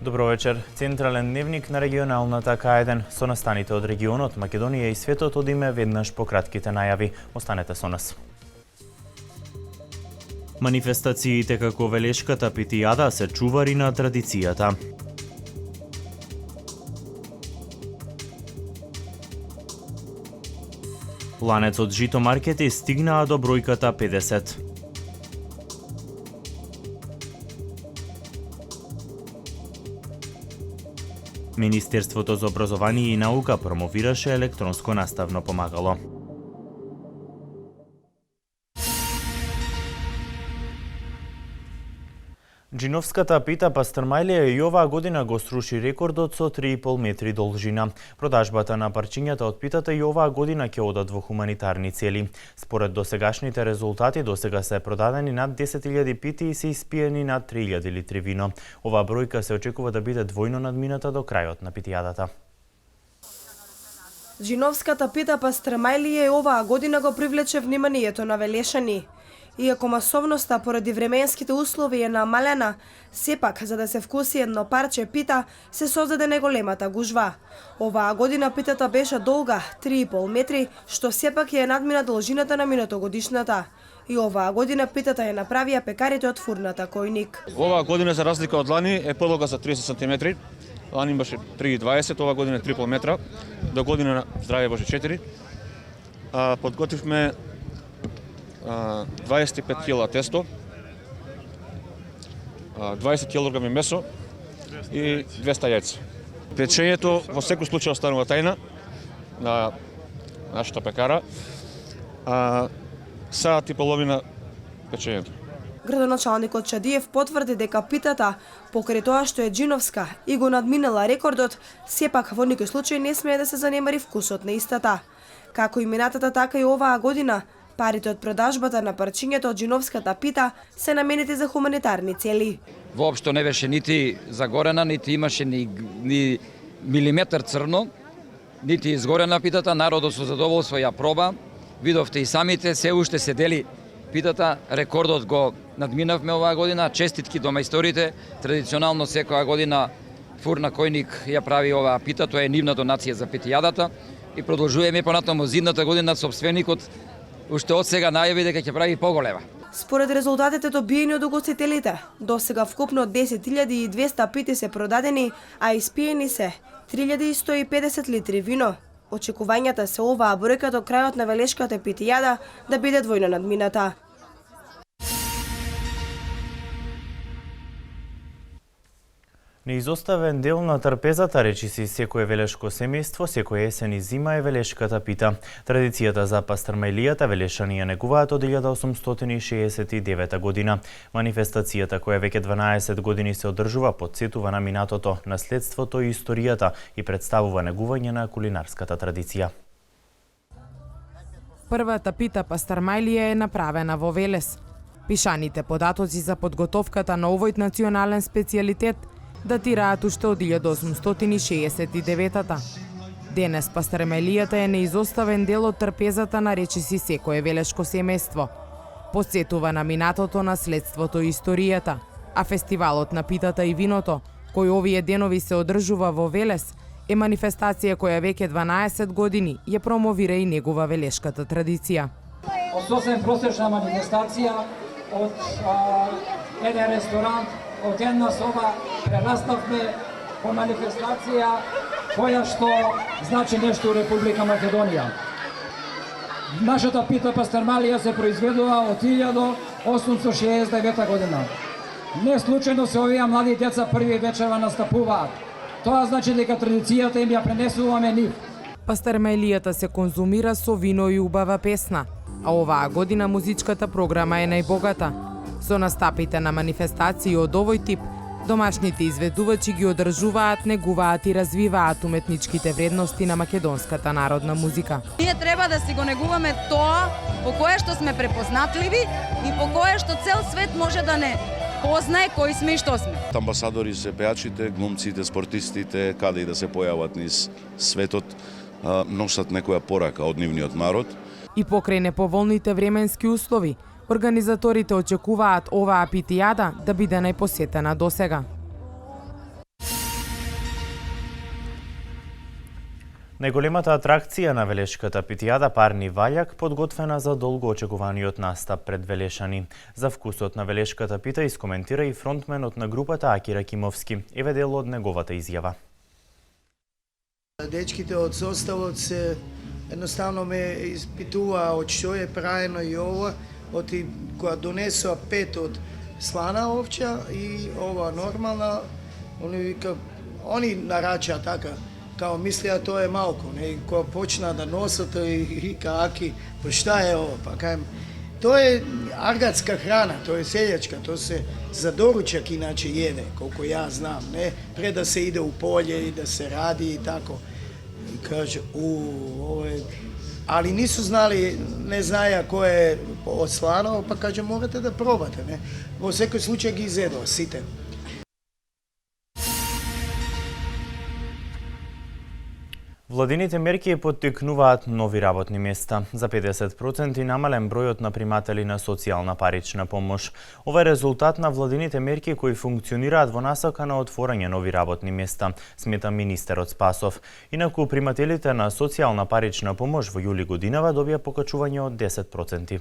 Добро вечер. Централен дневник на регионалната К1 со настаните од регионот, Македонија и светот одиме веднаш по кратките најави. Останете со нас. Манифестациите како Велешката питијада се чувари на традицијата. Ланецот жито маркети стигнаа до бројката 50. Министерството за образование и наука промовираше електронско наставно помагало. Джиновската пита пастрмајлија и оваа година го сруши рекордот со 3,5 метри должина. Продажбата на парчињата од питата и оваа година ќе одат во хуманитарни цели. Според досегашните резултати, досега се продадени над 10.000 пити и се испиени над 3.000 литри вино. Оваа бројка се очекува да биде двојно надмината до крајот на питијадата. Джиновската пита пастрмајлија оваа година го привлече вниманието на велешани. Иако масовноста поради временските услови е намалена, сепак за да се вкуси едно парче пита се создаде неголемата гужва. Оваа година питата беше долга 3,5 метри, што сепак е надмина должината на минатогодишната. И оваа година питата ја направија пекарите од фурната Којник. Оваа година за разлика од лани е подолга за 30 см. Лани имаше 3,20, оваа година е 3,5 метра. До година здравје беше 4. Подготвивме 25 кила тесто, 20 килограми месо и 200 јајца. Печењето во секој случај останува тајна на нашата пекара. Саат и половина печењето. Градоначалникот Чадиев потврди дека питата, покрај тоа што е джиновска и го надминала рекордот, сепак во никој случај не смее да се занемари вкусот на истата. Како и минатата, така и оваа година, парите од продажбата на парчињето од джиновската пита се наменети за хуманитарни цели. Воопшто не беше нити загорена, нити имаше ни милиметар црно, нити изгорена питата. Народот со задоволство ја проба. Видовте и самите, се уште се дели питата. Рекордот го надминавме оваа година. Честитки до мајсторите. Традиционално секоја година фурна Којник ја прави оваа пита. Тоа е нивна донација за питијадата. И продолжуваме понатаму зидната година собственикот уште од сега најави дека ќе прави поголема. Според резултатите добиени од угостителите, досега вкупно 10.200 пити се продадени, а испиени се 3.150 литри вино. Очекувањата се оваа бројка до крајот на Велешката питијада да биде двојно надмината. Неизоставен дел на трпезата, речиси секое велешко семејство, секоја есен и зима е Велешката пита. Традицијата за пастрмајлијата велешани ја негуваат од 1869 година. Манифестацијата, која веќе 12 години се одржува, потсетува на минатото, наследството и историјата и представува негување на кулинарската традиција. Првата пита пастрмајлија е направена во Велес. Пишаните податоци за подготовката на овој национален специјалитет датираат уште од 1869-та. Денес пастрмајлијата е неизоставен дел од трпезата на речиси секое велешко семејство. Потсетува на минатото, наследството и историјата, а фестивалот на питата и виното, кој овие денови се одржува во Велес, е манифестација која веќе 12 години ја промовира и негува велешката традиција. Сосем просечна манифестација од еден ресторант, од една соба прераставме по манифестација која што значи нешто у Република Македонија. Нашата пита пастрмајлија се произведува од 1869 година. Не случајно се овие млади деца први вечерва настапуваат. Тоа значи дека традицијата им ја пренесуваме нив. Пастрмајлијата се конзумира со вино и убава песна, а оваа година музичката програма е најбогата. Со настапите на манифестации од овој тип, домашните изведувачи ги одржуваат, негуваат и развиваат уметничките вредности на македонската народна музика. Ние треба да си го негуваме тоа по кое што сме препознатливи и по кое што цел свет може да не познае кои сме и што сме. Амбасадори се пеачите, глумците, спортистите, каде и да се појават низ светот, носат некоја порака од нивниот народ. И покрај неповолните временски услови, организаторите очекуваат оваа питијада да биде најпосетена досега. Најголемата атракција на Велешката питијада парни вајак подготвена за долго очекуваниот настап пред велешани. За вкусот на Велешката пита искоментира и фронтменот на групата Аки Ракимовски. Еве дел од неговата изјава. Дечките од составот се едноставно ме испитуваа од што е праено и ова, од кога донесоа 5 од слана овча и ова нормална, они нарачаа така, као мислеа тоа е малку, не, и кога почна да носат и вика Аки, па шта е ова, па каем, тоа е аргатска храна, тоа е селјачка, тоа се за доручак иначе једе, колку ја знам, не, пред да се иде у поле и да се ради и тако. И каже, ова е, али нису знали, не знаја кој е од слано, па каже, морате да пробате, не. Во секој случај ги изедува сите. Владините мерки поттикнуваат нови работни места. За 50% намален бројот на приматели на социјална парична помош. Ова е резултат на владините мерки кои функционираат во насока на отворање нови работни места, смета министерот Спасов. Инаку примателите на социјална парична помош во јули годинава добија покачување од 10%.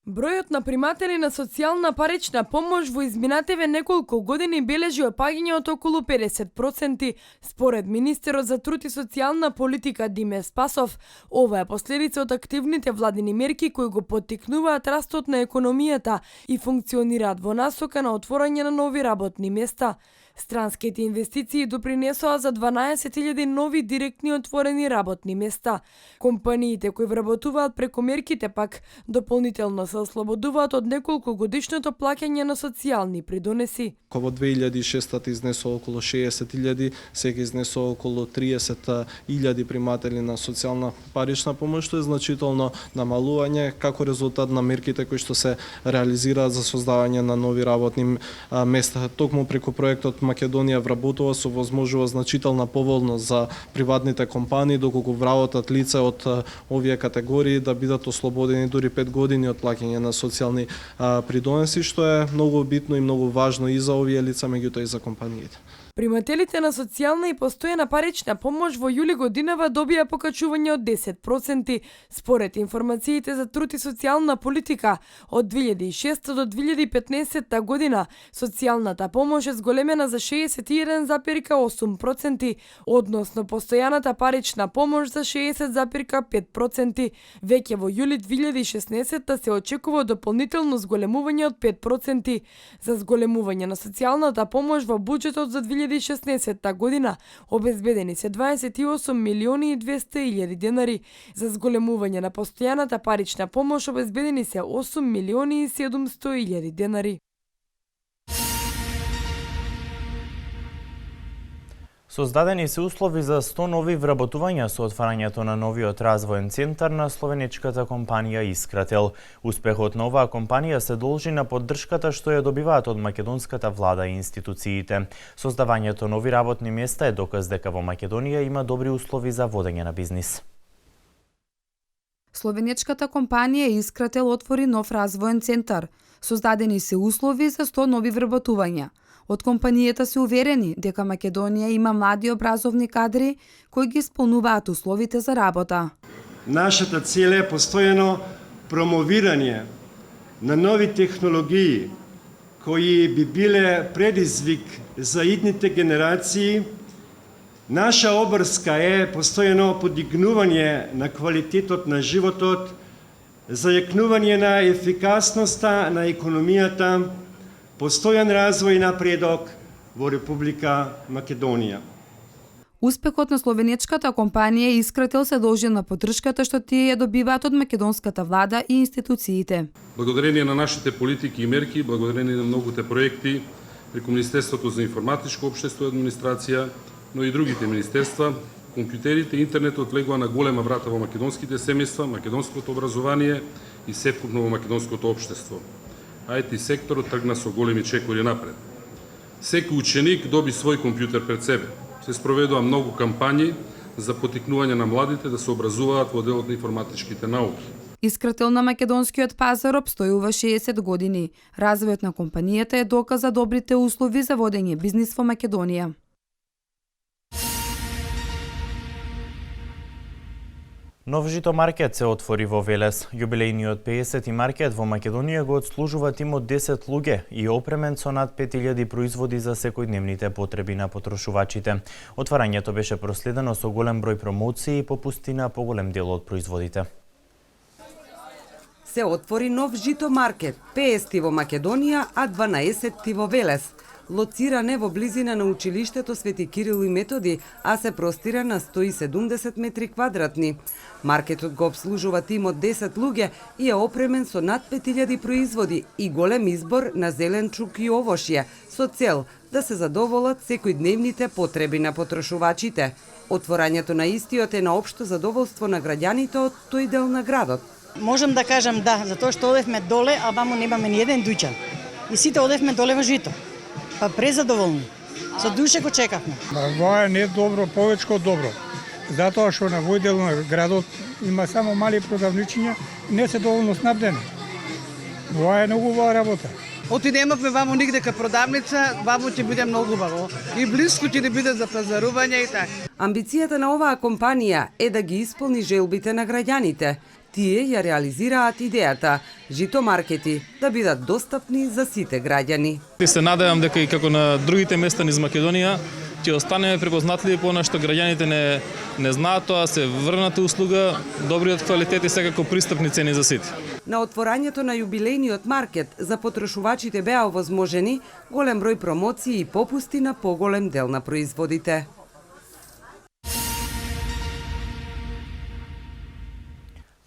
Бројот на приматели на социјална парична помош во изминативе неколку години бележи опаѓање од околу 50%, според министерот за труд и социјална политика Диме Спасов. Ова е последица од активните владини мерки кои го поттикнуваат растот на економијата и функционираат во насока на отворање на нови работни места. Странските инвестиции допринесоа за 12.000 нови директни отворени работни места. Компаниите кои вработуваат преку мерките пак дополнително се ослободуваат од неколку годишното плаќање на социјални придонеси. Во 2006 изнесува околу 60.000, сега изнесува околу 30.000 приматели на социјална парична помош, што е значително намалување како резултат на мерките кои што се реализираат за создавање на нови работни места. Токму преку проектот Македонија вработува се возможува значителна поволност за приватните компании, доколку вработат лица од овие категории да бидат ослободени дури 5 години од плаќање на социјални придонеси, што е многу битно и многу важно и за овие лица, меѓутоа и за компаниите. Примателите на социјална и постојана парична помош во јули годинава добија покачување од 10%. Според информациите за труд и социјална политика, од 2006 до 2015 година социјалната помош е зголемена за 61,8%, односно постојаната парична помош за 60,5%. Веќе во јули 2016 се очекува дополнително зголемување од 5%. За зголемување на социјалната помош во буџетот за 2016 година обезбедени се 28.200.000 денари. За зголемување на постојаната парична помош обезбедени се 8.700.000 денари. Создадени се услови за 100 нови вработувања со отварањето на новиот развоен центар на словенечката компанија Искрател. Успехот на оваа компанија се должи на поддршката што ја добиваат од македонската влада и институциите. Создавањето нови работни места е доказ дека во Македонија има добри услови за водење на бизнис. Словенечката компанија Искрател отвори нов развоен центар. Создадени се услови за 100 нови вработувања. Од компанијата се уверени дека Македонија има млади образовни кадри кои ги исполнуваат условите за работа. Нашата цел е постојано промовирање на нови технологии кои би биле предизвик за идните генерации. Наша обврска е постојано подигнување на квалитетот на животот, зајакнување на ефикасноста на економијата, постојан развој и напредок во Република Македонија. Успехот на словенечката компанија Искрател се должи на поддршката што тие ја добиваат од македонската влада и институциите. Благодарение на нашите политики и мерки, благодарение на многуте проекти преку Министерството за информатичко општество и администрација, но и другите министерства, компјутерите и интернетот легува на голема врата во македонските семејства, македонското образование и севкупно во македонското општество. IT секторот тргна со големи чекори напред. Секој ученик доби свој компјутер пред себе. Се спроведува многу кампањи за поттикнување на младите да се образуваат во делот на информатичките науки. Искрател на македонскиот пазар обстојува 60 години. Развојот на компанијата е доказ за добрите услови за водење бизнис во Македонија. Нов жито маркет се отвори во Велес. Јубилејниот 50-ти маркет во Македонија го отслужува тим од 10 луѓе и опремен со над 5000 производи за секојдневните потреби на потрошувачите. Отварањето беше проследено со голем број промоции и попусти на поголем дел од производите. Се отвори нов жито маркет, 50-ти во Македонија, а 12-ти во Велес. Лоциран е во близина на училиштето Свети Кирил и Методи, а се простира на 170 метри квадратни. Маркетот го обслужува тим од 10 луѓе и е опремен со над 5000 производи и голем избор на зеленчук и овошје, со цел да се задоволат секојдневните потреби на потрошувачите. Отворањето на истиот е на општо задоволство на граѓаните од тој дел на градот. Можам да кажам да, затоа што одевме доле, а вамо немаме ни еден дуќан. И сите одевме доле во жито. Па презадоволни. Со душе го чекавме. Ова не е добро, повечко добро. Затоа што на вој дел на градот има само мали продавничиња и не се доволно снабдени. Ова е многу убава работа. Отидемавме вамо нигде ка продавница, вамо ќе биде многу убаво. И блиску ќе биде за пазарување и така. Амбицијата на оваа компанија е да ги исполни желбите на граѓаните. Тие ја реализираат идејата жито маркети да бидат достапни за сите граѓани. Се надевам дека и како на другите места низ Македонија ќе останеме препознатливи по она што граѓаните не знаат, тоа се врната услуга, добриот квалитет и секако пристапни цени за сите. На отворањето на јубилејниот маркет за потрошувачите беа овозможени голем број промоции и попусти на поголем дел на производите.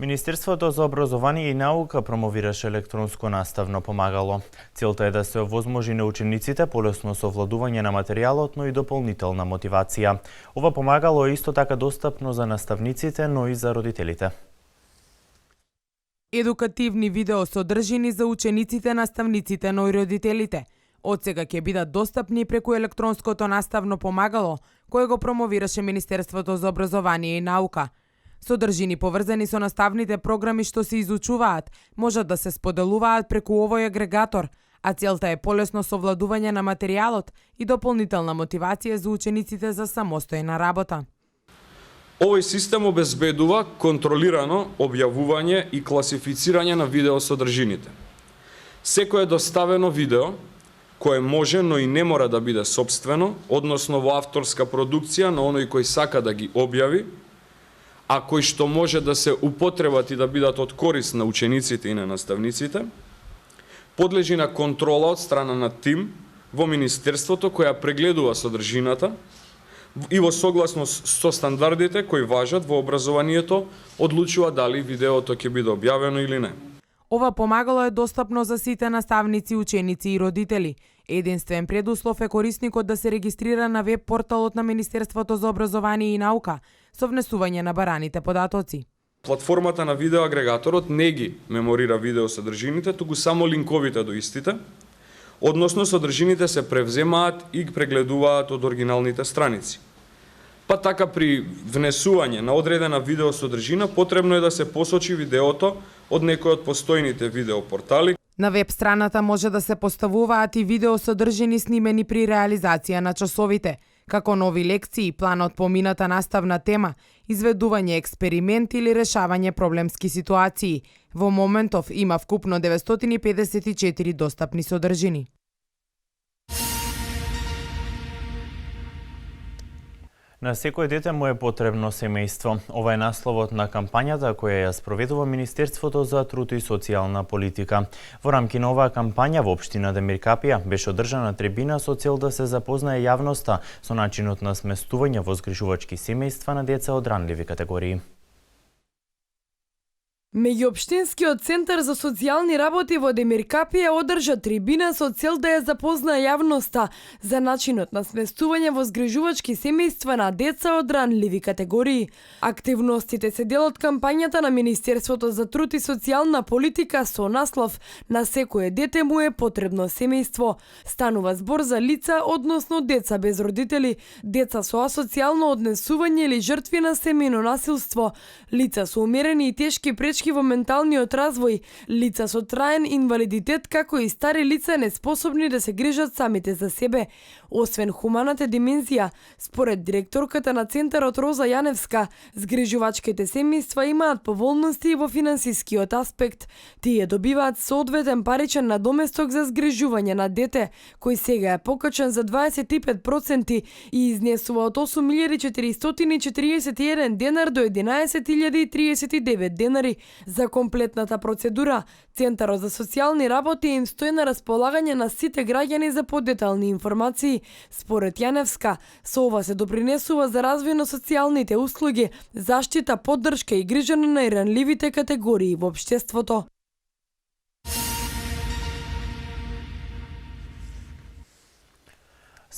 Министерството за образование и наука промовираше електронско наставно помагало. Целта е да се овозможи на учениците полесно совладување на материјалот, но и дополнителна мотивација. Ова помагало е исто така достапно за наставниците, но и за родителите. Едукативни видео содржини за учениците, наставниците, но и родителите. Од сега ќе бидат достапни преку електронското наставно помагало, кое го промовираше Министерството за образование и наука. Содржини поврзани со наставните програми што се изучуваат, можат да се споделуваат преку овој агрегатор, а целта е полесно совладување на материјалот и дополнителна мотивација за учениците за самостојна работа. Овој систем обезбедува контролирано објавување и класифицирање на видеосодржините. Секое доставено видео, кое може, но и не мора да биде сопствено, односно во авторска продукција на оној кој сака да ги објави, а кои што може да се употребат и да бидат од корист на учениците и на наставниците, подлежи на контрола од страна на тим во Министерството која прегледува содржината и во согласност со стандардите кои важат во образованието, одлучува дали видеото ќе биде објавено или не. Ова помагало е достапно за сите наставници, ученици и родители. Единствен предуслов е корисникот да се регистрира на веб порталот на Министерството за образование и наука со внесување на бараните податоци. Платформата на видеоагрегаторот не ги меморира видеосодржините, туку само линковите до истите, односно содржините се превземаат и прегледуваат од оригиналните страници. Па така при внесување на одредена видеосодржина потребно е да се посочи видеото од некој од постојните видеопортали. На веб страната може да се поставуваат и видеосодржини снимени при реализација на часовите, како нови лекции, планот по мината наставна тема, изведување експеримент или решавање проблемски ситуации. Во моментов има вкупно 954 достапни содржини. На секој дете му е потребно семејство. Ова е насловот на кампањата која ја спроведува Министерството за труд и социјална политика. Во рамки на оваа кампања во општина Демир Капија беше одржана трибина со цел да се запознае јавноста со начинот на сместување во згрижувачки семејства на деца од ранливи категории. Меѓуопштинскиот центар за социјални работи во Демир Капија одржа трибина со цел да ја запознае јавноста за начинот на сместување во згрижувачки семејства на деца од ранливи категории. Активностите се дел од кампањата на Министерството за труд и социјална политика со наслов "На секое дете му е потребно семејство". Станува збор за лица, односно деца без родители, деца со асоцијално однесување или жртви на семејно насилство, лица со умерени и тешки пречки погрешки во менталниот развој, лица со траен инвалидитет, како и стари лица неспособни да се грижат самите за себе. Освен хуманата димензија, според директорката на Центарот Роза Јаневска, згрижувачките семејства имаат поволности и во финансискиот аспект. Тие добиваат соодветен паричен надоместок за згрижување на дете, кој сега е покачен за 25% и изнесува од 8.441 денар до 11.039 денари. За комплетната процедура, Центарот за социјални работи им стои на располагање на сите граѓани за подетални информации. Според Јаневска, со ова се допринесува за развој на социјалните услуги, заштита, поддршка и грижа на најранливите категории во општеството.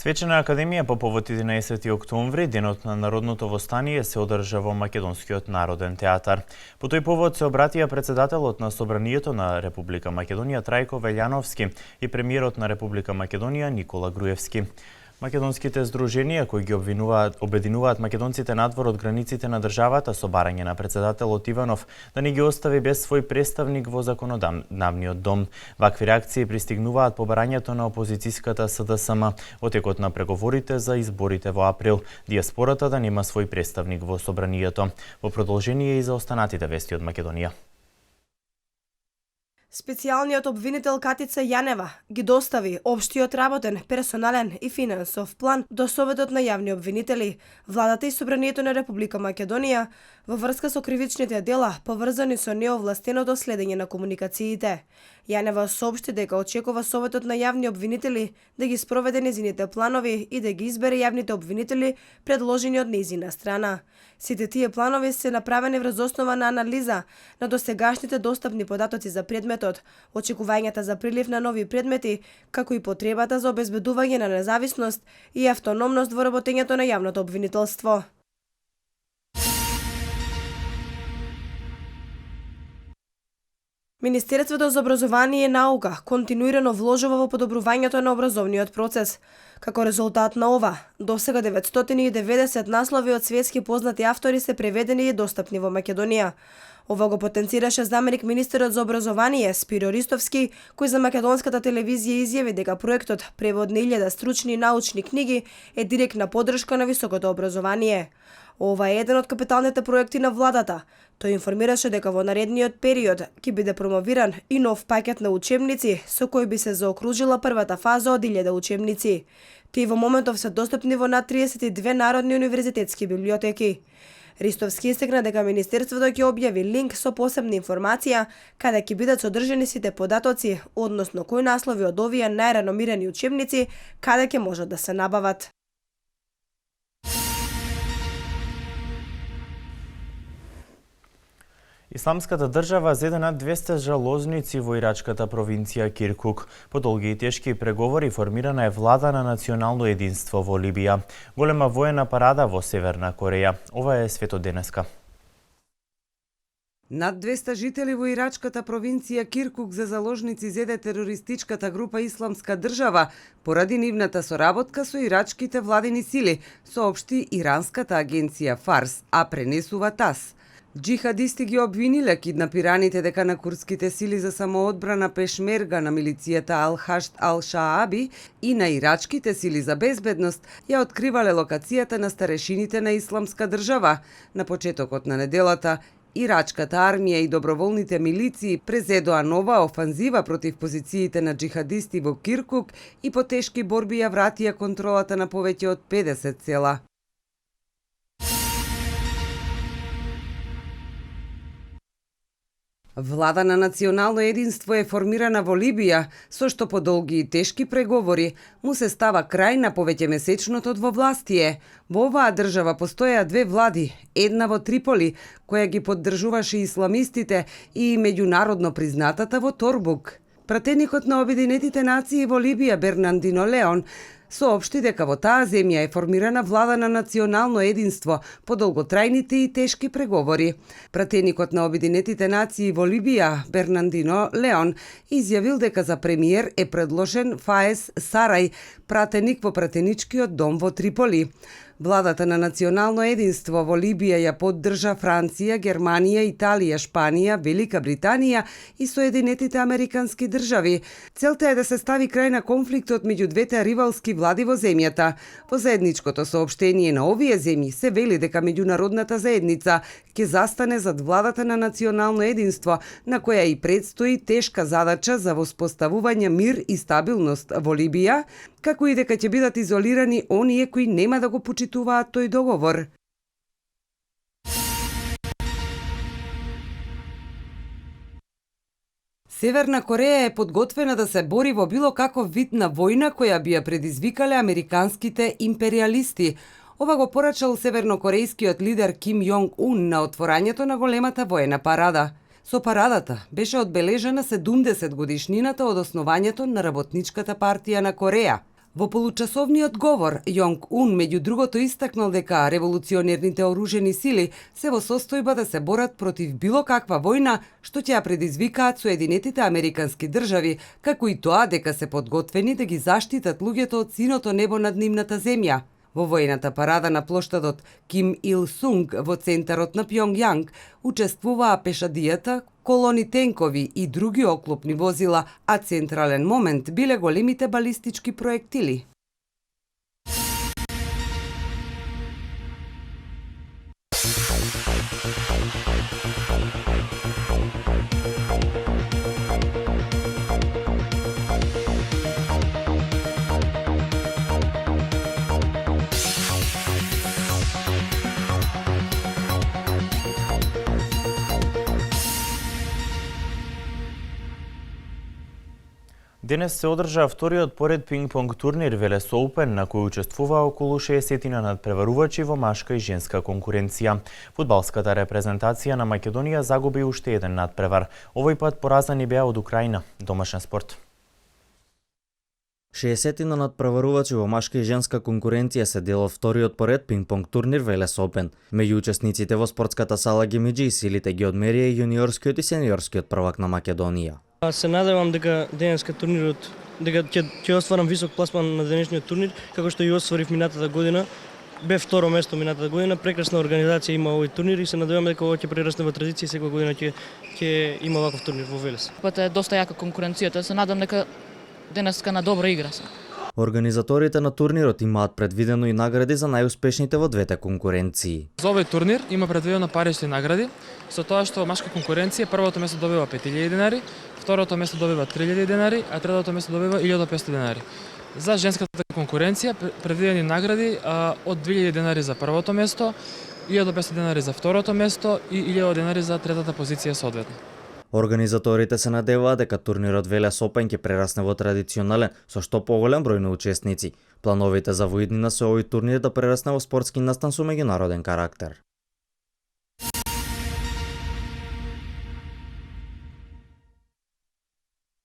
Свечена академија по повод 11 октомври, денот на народното востание, се одржа во Македонскиот народен театар. По тој повод се обратија председателот на Собранието на Република Македонија Трајко Велјановски и премиерот на Република Македонија Никола Груевски. Македонските здруженија кои ги обединуваат македонците надвор од границите на државата со барање на председателот Иванов да не ги остави без свој представник во законодавниот дом. Вакви реакции пристигнуваат по барањето на опозицијската СДСМ во текот на преговорите за изборите во април, диаспората да нема свој представник во Собранието. Во продолжение и за останатите вести од Македонија. Специјалниот обвинител Катица Јанева ги достави општиот работен, персонален и финансов план до Советот на јавни обвинители, владата и Собранието на Република Македонија во врска со кривичните дела поврзани со неовластеното следење на комуникациите. Јанева соопшти дека очекува Советот на јавни обвинители да ги спроведе незините планови и да ги избере јавните обвинители предложени од незина страна. Сите тие планови се направени врз основа на анализа на досегашните достапни податоци за предметот, очекувањата за прилив на нови предмети, како и потребата за обезбедување на независност и автономност во работењето на јавното обвинителство. Министерството за образование и наука континуирано вложува во подобрувањето на образовниот процес. Како резултат на ова, досега 990 наслови од светски познати автори се преведени и достапни во Македонија. Ова го потенцираше заменик министерот за образование Спиро Ристовски, кој за македонската телевизија изјави дека проектот Превод на 1000 стручни и научни книги е директна поддршка на високото образование. Ова е еден од капиталните проекти на владата. Тој информираше дека во наредниот период ќе биде промовиран и нов пакет на учебници со кој би се заокружила првата фаза од 1000 учебници. Тие во моментов се достапни во над 32 народни универзитетски библиотеки. Ристовски истакна дека Министерството ќе објави линк со посебна информација каде ќе бидат содржани сите податоци, односно кои наслови од овие најреномирани учебници каде ќе можат да се набават. Исламската држава зеде над 200 жалозници во ирачката провинција Киркук. По долги и тешки преговори формирана е влада на национално единство во Либија. Голема воена парада во Северна Кореја. Ова е светот денеска. Над 200 жители во ирачката провинција Киркук за заложници зеде терористичката група Исламска држава поради нивната соработка со ирачките владени сили, соопшти иранската агенција Фарс, а пренесува ТАС. Джихадисти ги обвиниле киднапираните дека на курдските сили за самоодбрана Пешмерга на милицијата Ал-Хашд Ал-Шааби и на ирачките сили за безбедност ја откривале локацијата на старешините на Исламска држава. На почетокот на неделата, ирачката армија и доброволните милиции презедоа нова офанзива против позициите на джихадисти во Киркук и по тешки борби ја вратија контролата на повеќе од 50 села. Влада на национално единство е формирана во Либија, со што по долги и тешки преговори му се става крај на повеќемесечното двовластие. Во оваа држава постоеа две влади, една во Триполи, која ги поддржуваше исламистите, и меѓународно признатата во Торбук. Пратеникот на Обединетите нации во Либија Бернандино Леон соопшти дека во таа земја е формирана влада на национално единство по долготрајните и тешки преговори. Пратеникот на Обединетите нации во Либија Бернандино Леон изјавил дека за премиер е предложен Фаес Сарај, пратеник во пратеничкиот дом во Триполи. Владата на национално единство во Либија ја поддржа Франција, Германија, Италија, Шпанија, Велика Британија и Соединетите Американски држави. Целта е да се стави крај на конфликтот меѓу двете ривалски влади во земјата. Во заедничкото соопштение на овие земји се вели дека меѓународната заедница ќе застане зад владата на национално единство, на која и предстои тешка задача за воспоставување мир и стабилност во Либија, како и дека ќе бидат изолирани оние кои нема да го почитуваат тој договор. Северна Кореја е подготвена да се бори во било каков вид на војна која би ја предизвикале американските империалисти. Ова го порачал севернокорејскиот лидер Ким Јонг Ун на отворањето на големата воена парада. Со парадата беше одбележена 70 годишнината од основањето на Работничката партија на Кореја. Во получасовниот говор, Јонг Ун меѓу другото истакнал дека револуционерните оружени сили се во состојба да се борат против било каква војна што ќе ја предизвикаат Соединетите Американски држави, како и тоа дека се подготвени да ги заштитат луѓето од синото небо над нивната земја. Во војната парада на плоштадот Ким Ил Сунг во центарот на Пјонгјанг учествуваа пешадијата, колони тенкови и други оклопни возила, а централен момент биле големите балистички проектили. Денес се одржа вториот поред пинг-понг турнир Велес Оупен, на кој учествува околу 60 надпреварувачи во машка и женска конкуренција. Фудбалската репрезентација на Македонија загуби уште еден надпревар. Овој пат поразени беа од Украина. Домашен спорт. 60 надпреварувачи во машка и женска конкуренција се дел од вториот поред пинг-понг турнир Велес Оупен. Меѓу учесниците во спортската сала Гимиџи силите ги одмерија и јуниорскиот и сениорскиот prvак на Македонија. Се надевам дека денеска турнирот, дека ќе остварам висок пласман на денешниот турнир, како што и остварив минатата година. Бе второ место минатата година, прекрасна организација има овој турнир и се надевам дека ова ќе прерасне во традиција и секоја година ќе има ваков турнир во Велес. Пата е доста јака конкуренцијата, се надам дека денеска на добра игра се. Организаторите на турнирот имаат предвидено и награди за најуспешните во двете конкуренции. За овој турнир има предвидено парични награди, со тоа што машка конкуренција првото место добива 5000 денари, второто место добива 3000 денари, а третото место добива 1500 денари. За женската конкуренција предвидени награди од 2000 денари за првото место, 1500 денари за второто место и 1000 денари за третата позиција соодветно. Организаторите се надеваат дека турнирот Велес Оупен ќе прерасне во традиционален со што поголем број на учесници. Плановите за во иднина се овој турнир да прерасне во спортски настан со меѓународен карактер.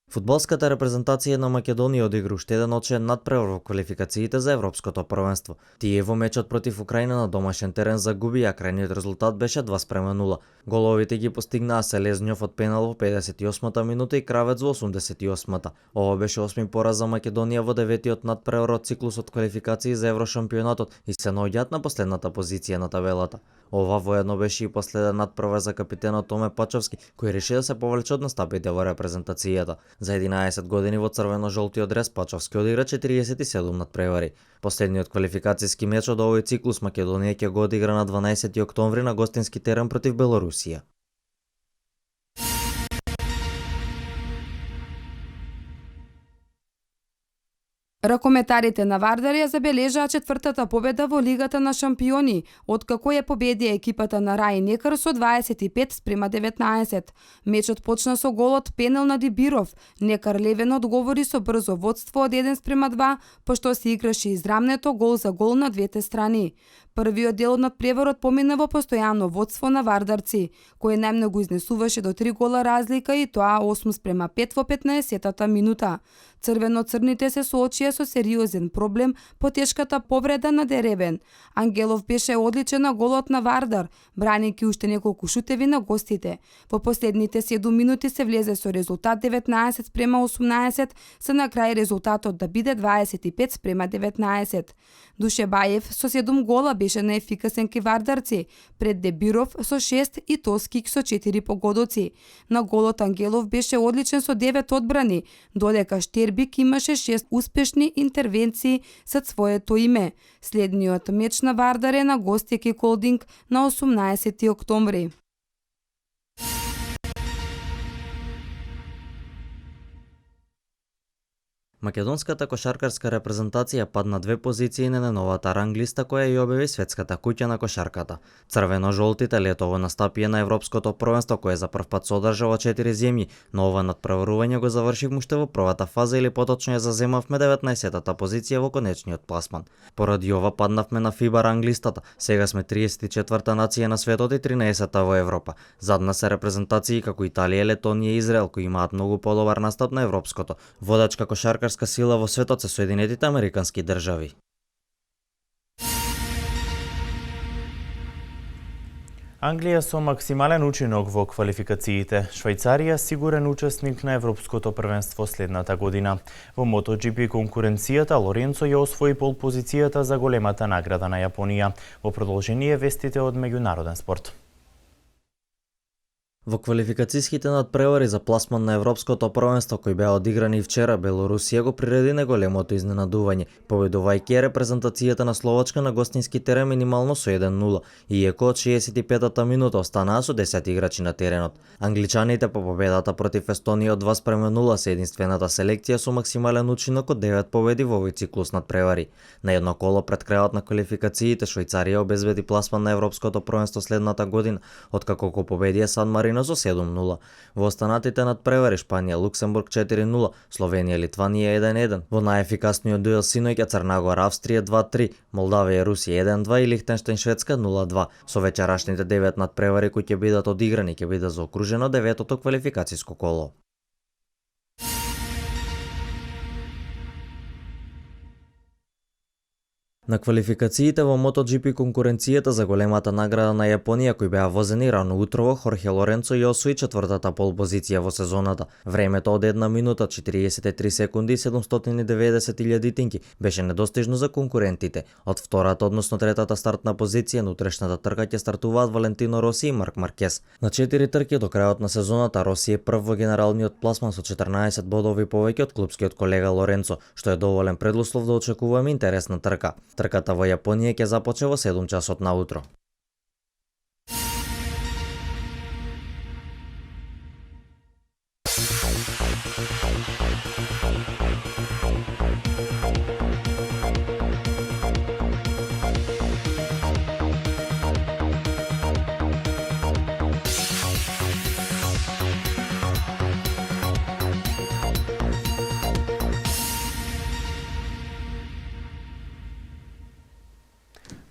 Фудбалската репрезентација на Македонија одигра уште еден очен надпревар во квалификациите за Европското првенство. Тие во мечот против Украина на домашен терен загуби, а крајниот резултат беше 2:0. Головите ги постигнаа Селезнјов од пенал во 58-та минута и Кравец во 88-та. Ова беше 8ми пораз за Македонија во 9-тиот надпревар од циклусот квалификации за Еврошампионатот и се наоѓаат на последната позиција на табелата. Ова воедно беше и последен надпревар за капитенот Томе Пачовски, кој реши да се повлече од настапите во репрезентацијата. За 11 години во црвено-жолтиот дрес Пачовски одигра 47 надпревари. Последниот квалификацијски меч од овој циклус Македонија ќе го одигра на 12 октомври на гостински терен против Белорусија. Ракометарите на Вардар ја забележаа четвртата победа во Лигата на шампиони, откако ја победи екипата на Рај Некар со 25-19. Мечот почна со голот пенал на Дибиров. Некар Левен одговори со брзо водство од 1:2, пошто се играше израмнето гол за гол на двете страни. Првиот дел од надпреварот помина во постојано водство на вардарци, кој најмногу изнесуваше до 3 гола разлика и тоа 8:5 во 15-тата минута. Црвено-црните се соочија со сериозен проблем по тешката повреда на Деребен. Ангелов беше одличен на голот на Вардар, бранејќи уште неколку шутеви на гостите. Во последните 7 минути се влезе со резултат 19:18, се на крај резултатот да биде 25:19. Душебаев со 7 гола беше наефикасен ки вардарци, пред Дебиров со 6 и Тоскик со 4 погодоци. На голот Ангелов беше одличен со 9 одбрани, додека Штербик имаше 6 успешни интервенции со своето име. Следниот меч на Вардар е на гости ки Колдинг на 18 октомври. Македонската кошаркарска репрезентација падна 2 позиции на новата ранглиста која ја објави светската куќа на кошарката. Црвено-жолтите летово настапија на Европското првенство кое за прв пат содржа во 4 земји, но ова надпреварување го завршивме уште во првата фаза или поточно ја заземавме 19-та позиција во конечниот пласман. Поради ова паднавме на FIBA ранглистата. Сега сме 34-та нација на светот и 13-та во Европа. Зад нас се репрезентации како Италија, Летонија и Израел кои имаат многу подобар настап на европското. Водачка кошаркарска сила во светот се Соединетите Американски држави. Англија со максимален учинок во квалификациите. Швајцарија сигурен учесник на Европското првенство следната година. Во MotoGP конкуренцијата Лоренцо ја освои пол позицијата за големата награда на Јапонија. Во продолжение вестите од меѓународен спорт. Во квалификацијските надпревари за пласман на Европското првенство кои беа одиграни вчера, Белорусија го приреди неголемото изненадување, победувајќи репрезентацијата на Словачка на гостински терен минимално со 1-0, иако од 65-та минута останаа со 10 играчи на теренот. Англичаните по победата против Естонија од 2:0 се единствената селекција со максимален учинок од 9 победи во овој циклус надпревари. На едно коло пред крајот на квалификациите Швајцарија обезбеди пласман на Европското првенство следната година, откако го победија Сан Марино со 7-0. Во останатите надпревари Шпанија, Луксембург 4-0, Словенија, Литванија 1-1. Во најефикасниот дуел синоќа Црна Гора, Австрија 2-3, Молдавија, Русија 1-2 и Лихтенштеин, Шведска 0-2. Со вечерашните 9 надпревари кои ќе бидат одиграни ќе биде заокружено 9-то квалификацијско коло. На квалификациите во MotoGP конкуренцијата за големата награда на Јапонија кои беа возени рано утрово, Хорхе Лоренцо ја освои 4-та пол позиција во сезоната. Времето од 1 минута 43 секунди и 790 тинки беше недостижно за конкурентите. Од втората, односно третата стартна позиција на утрешната трка ќе стартуваат Валентино Роси и Марк Маркес. На 4 трки до крајот на сезоната Роси е прв во генералниот пласман со 14 бодови повеќе од клупскиот колега Лоренцо, што е доволен предуслов да очекуваме интересна трка. Трката во Јапонија ќе започне во 7 часот наутро.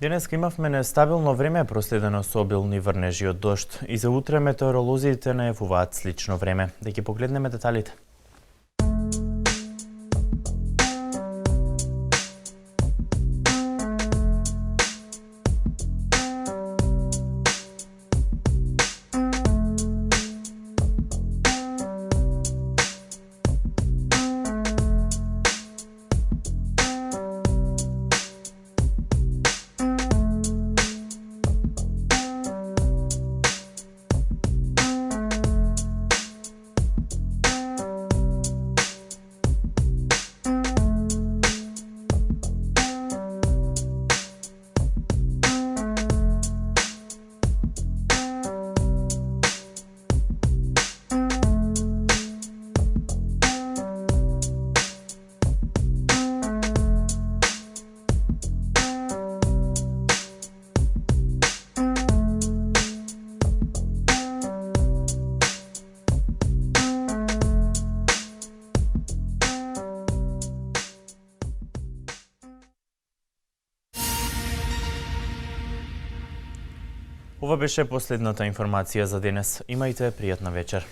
Денеска имавме нестабилно време проследено со обилни врнежи од дожд и за утре метеоролозите најавуваат слично време. Да ги погледнеме деталите. Ова беше последната информација за денес. Имајте пријатна вечер.